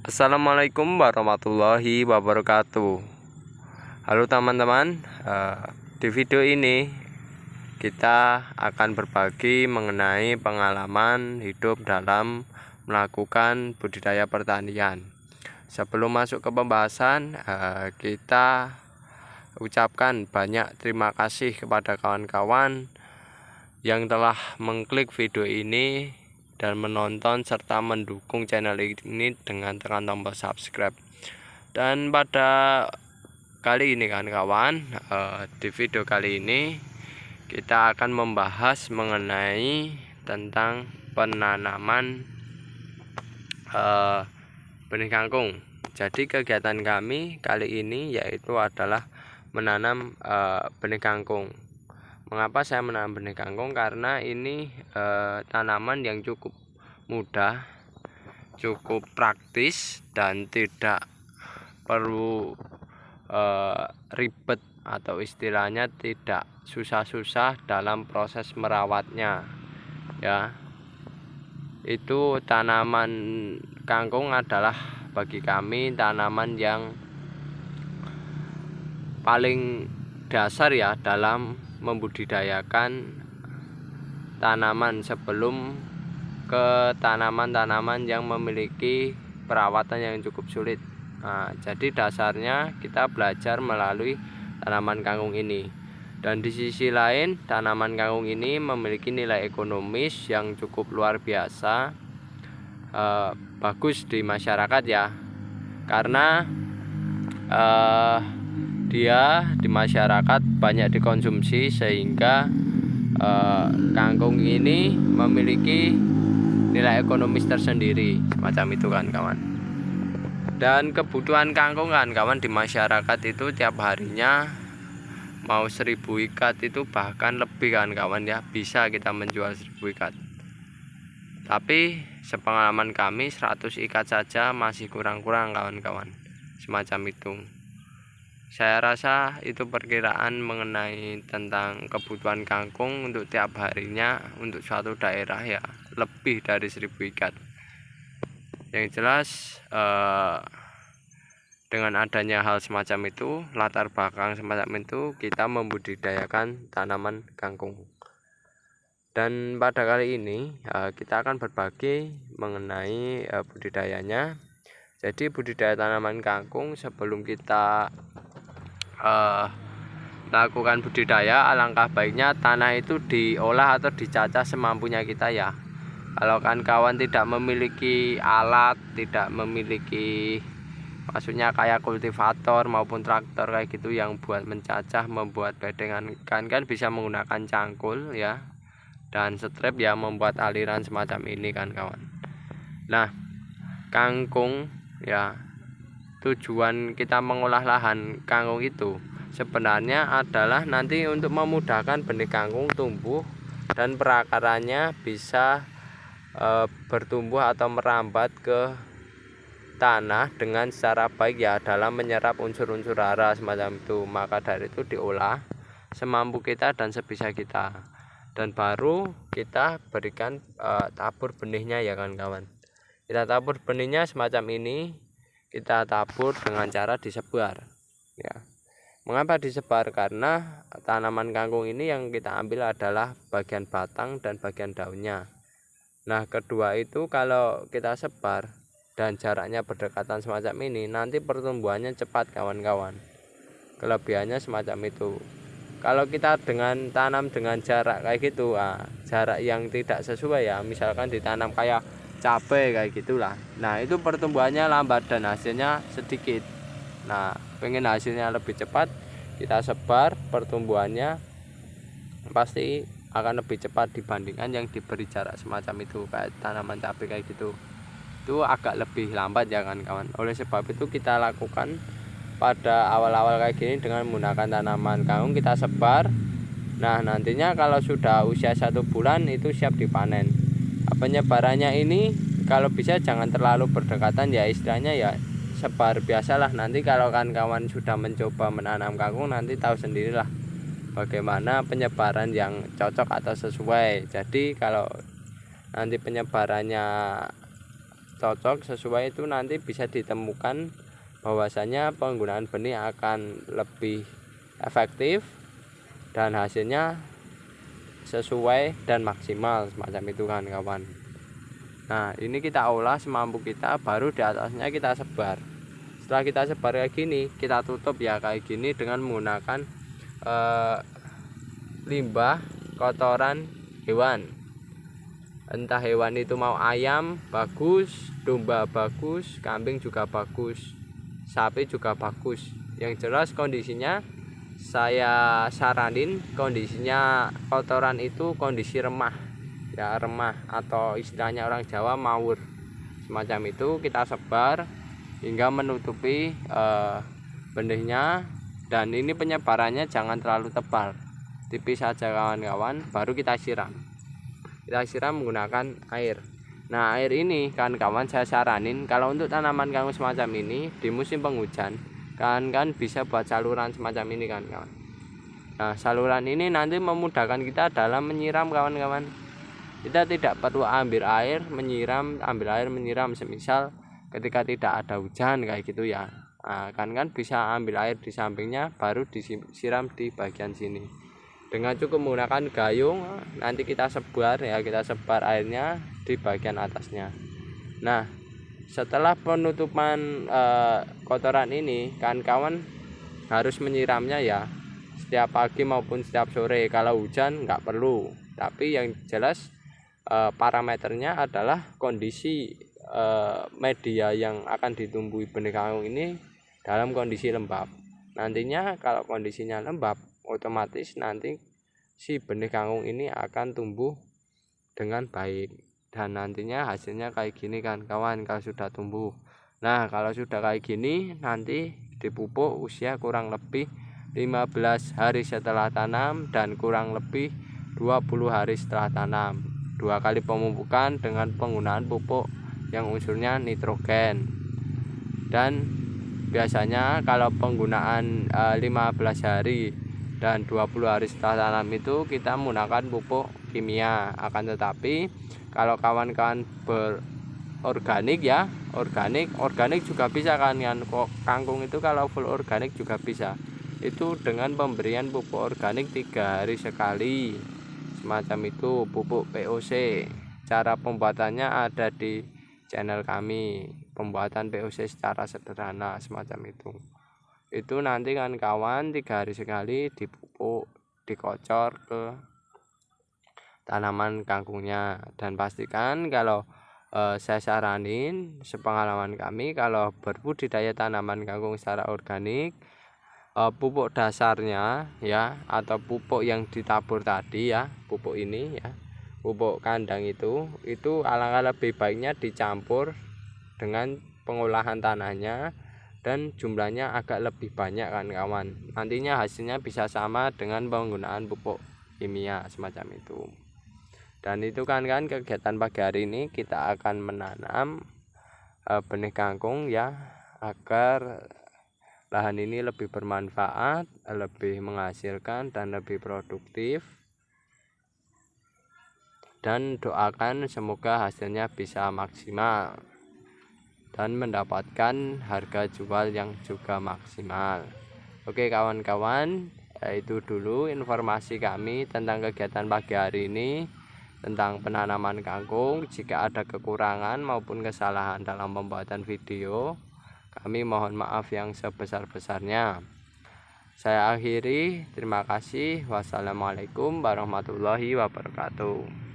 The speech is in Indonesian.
Assalamualaikum warahmatullahi wabarakatuh. Halo teman-teman, di video ini kita akan berbagi mengenai pengalaman hidup dalam melakukan budidaya pertanian. Sebelum masuk ke pembahasan, kita ucapkan banyak terima kasih kepada kawan-kawan yang telah mengklik video ini dan menonton serta mendukung channel ini dengan tekan tombol subscribe. Dan pada kali ini kawan-kawan, di video kali ini kita akan membahas mengenai tentang penanaman benih kangkung. Jadi kegiatan kami kali ini yaitu adalah menanam benih kangkung. Mengapa saya menanam benih kangkung? Karena ini tanaman yang cukup mudah, cukup praktis, dan tidak perlu ribet atau istilahnya tidak susah-susah dalam proses merawatnya. Ya, itu tanaman kangkung adalah bagi kami tanaman yang paling dasar ya dalam membudidayakan tanaman sebelum ke tanaman-tanaman yang memiliki perawatan yang cukup sulit. Jadi dasarnya kita belajar melalui tanaman kangkung ini. Dan di sisi lain tanaman kangkung ini memiliki nilai ekonomis yang cukup luar biasa, bagus di masyarakat ya, karena dia di masyarakat banyak dikonsumsi sehingga kangkung ini memiliki nilai ekonomis tersendiri semacam itu kan kawan. Dan kebutuhan kangkung kan kawan di masyarakat itu tiap harinya mau 1000 ikat itu bahkan lebih kan kawan ya, bisa kita menjual 1000 ikat. Tapi sepengalaman kami 100 ikat saja masih kurang-kurang kawan-kawan, semacam itu. Saya rasa itu perkiraan mengenai tentang kebutuhan kangkung untuk tiap harinya untuk suatu daerah ya lebih dari 1000 ikat. Yang jelas dengan adanya hal semacam itu, latar belakang semacam itu, kita membudidayakan tanaman kangkung. Dan pada kali ini kita akan berbagi mengenai budidayanya. Jadi budidaya tanaman kangkung sebelum kita lakukan budidaya, alangkah baiknya tanah itu diolah atau dicacah semampunya kita ya. Kalau kawan tidak memiliki alat, tidak memiliki maksudnya kayak kultivator maupun traktor kayak gitu yang buat mencacah, membuat bedengan, kan bisa menggunakan cangkul ya, dan strap ya, membuat aliran semacam ini kan kawan. Nah, kangkung ya, tujuan kita mengolah lahan kangkung itu sebenarnya adalah nanti untuk memudahkan benih kangkung tumbuh dan perakarannya bisa bertumbuh atau merambat ke tanah dengan secara baik ya, dalam menyerap unsur-unsur hara semacam itu. Maka dari itu diolah semampu kita dan sebisa kita, dan baru kita berikan tabur benihnya ya kan kawan. Kita tabur benihnya semacam ini. Kita tabur dengan cara disebar ya. Mengapa disebar? Karena tanaman kangkung ini yang kita ambil adalah bagian batang dan bagian daunnya. Nah, kedua itu kalau kita sebar dan jaraknya berdekatan semacam ini, nanti pertumbuhannya cepat kawan-kawan. Kelebihannya semacam itu. Kalau kita tanam dengan jarak kayak gitu, jarak yang tidak sesuai ya, misalkan ditanam kayak cabai kayak gitulah. Nah, itu pertumbuhannya lambat dan hasilnya sedikit. Nah, pengen hasilnya lebih cepat, kita sebar, pertumbuhannya pasti akan lebih cepat dibandingkan yang diberi jarak semacam itu kayak tanaman cabai kayak gitu. Itu agak lebih lambat ya kan kawan. Oleh sebab itu kita lakukan pada awal-awal kayak gini dengan menggunakan tanaman kangkung, kita sebar. Nah, nantinya kalau sudah usia 1 bulan itu siap dipanen. Penyebarannya ini kalau bisa jangan terlalu berdekatan ya, istilahnya ya sebar biasalah. Nanti kalau kawan-kawan sudah mencoba menanam kangkung, nanti tahu sendirilah bagaimana penyebaran yang cocok atau sesuai. Jadi kalau nanti penyebarannya cocok sesuai itu nanti bisa ditemukan bahwasanya penggunaan benih akan lebih efektif dan hasilnya sesuai dan maksimal semacam itu kan kawan. Nah ini kita olah semampu kita, baru di atasnya kita sebar. Setelah kita sebar kayak gini, kita tutup ya kayak gini dengan menggunakan limbah kotoran hewan. Entah hewan itu mau ayam bagus, domba bagus, kambing juga bagus, sapi juga bagus. Yang jelas kondisinya saya saranin kondisinya kotoran itu kondisi remah ya, remah atau istilahnya orang Jawa mawur semacam itu. Kita sebar hingga menutupi benihnya, dan ini penyebarannya jangan terlalu tebal, tipis saja kawan-kawan. Baru kita siram menggunakan air. Nah air ini kawan-kawan saya saranin kalau untuk tanaman kangkung semacam ini di musim penghujan kan bisa buat saluran semacam ini kan kawan. Nah saluran ini nanti memudahkan kita dalam menyiram kawan-kawan. Kita tidak perlu ambil air menyiram semisal ketika tidak ada hujan kayak gitu ya. Nah, kan bisa ambil air di sampingnya baru disiram di bagian sini dengan cukup menggunakan gayung. Nanti kita sebar ya, kita sebar airnya di bagian atasnya. Nah setelah penutupan kotoran ini kawan-kawan harus menyiramnya ya setiap pagi maupun setiap sore. Kalau hujan nggak perlu, tapi yang jelas parameternya adalah kondisi media yang akan ditumbuhi benih kangkung ini dalam kondisi lembab. Nantinya kalau kondisinya lembab, otomatis nanti si benih kangkung ini akan tumbuh dengan baik, dan nantinya hasilnya kayak gini kan kawan kalau sudah tumbuh. Nah kalau sudah kayak gini nanti dipupuk usia kurang lebih 15 hari setelah tanam dan kurang lebih 20 hari setelah tanam. 2 kali pemupukan dengan penggunaan pupuk yang unsurnya nitrogen. Dan biasanya kalau penggunaan 15 hari dan 20 hari setelah tanam itu kita menggunakan pupuk kimia. Akan tetapi kalau kawan-kawan berorganik ya, organik juga bisa kan kangkung itu kalau full organik juga bisa. Itu dengan pemberian pupuk organik 3 hari sekali semacam itu, pupuk POC. Cara pembuatannya ada di channel kami, pembuatan POC secara sederhana semacam itu nanti kan kawan 3 hari sekali dipupuk, dikocor ke tanaman kangkungnya. Dan pastikan kalau saya saranin sepengalaman kami kalau berbudidaya tanaman kangkung secara organik, pupuk dasarnya ya atau pupuk yang ditabur tadi ya, pupuk ini ya, pupuk kandang itu alangkah lebih baiknya dicampur dengan pengolahan tanahnya dan jumlahnya agak lebih banyak kan kawan. Nantinya hasilnya bisa sama dengan penggunaan pupuk kimia semacam itu. Dan itu kan kegiatan pagi hari ini kita akan menanam benih kangkung ya, agar lahan ini lebih bermanfaat, lebih menghasilkan dan lebih produktif. Dan doakan semoga hasilnya bisa maksimal dan mendapatkan harga jual yang juga maksimal. Oke kawan-kawan, itu dulu informasi kami tentang kegiatan pagi hari ini tentang penanaman kangkung. Jika ada kekurangan maupun kesalahan dalam pembuatan video, kami mohon maaf yang sebesar-besarnya. Saya akhiri, terima kasih. Wassalamualaikum warahmatullahi wabarakatuh.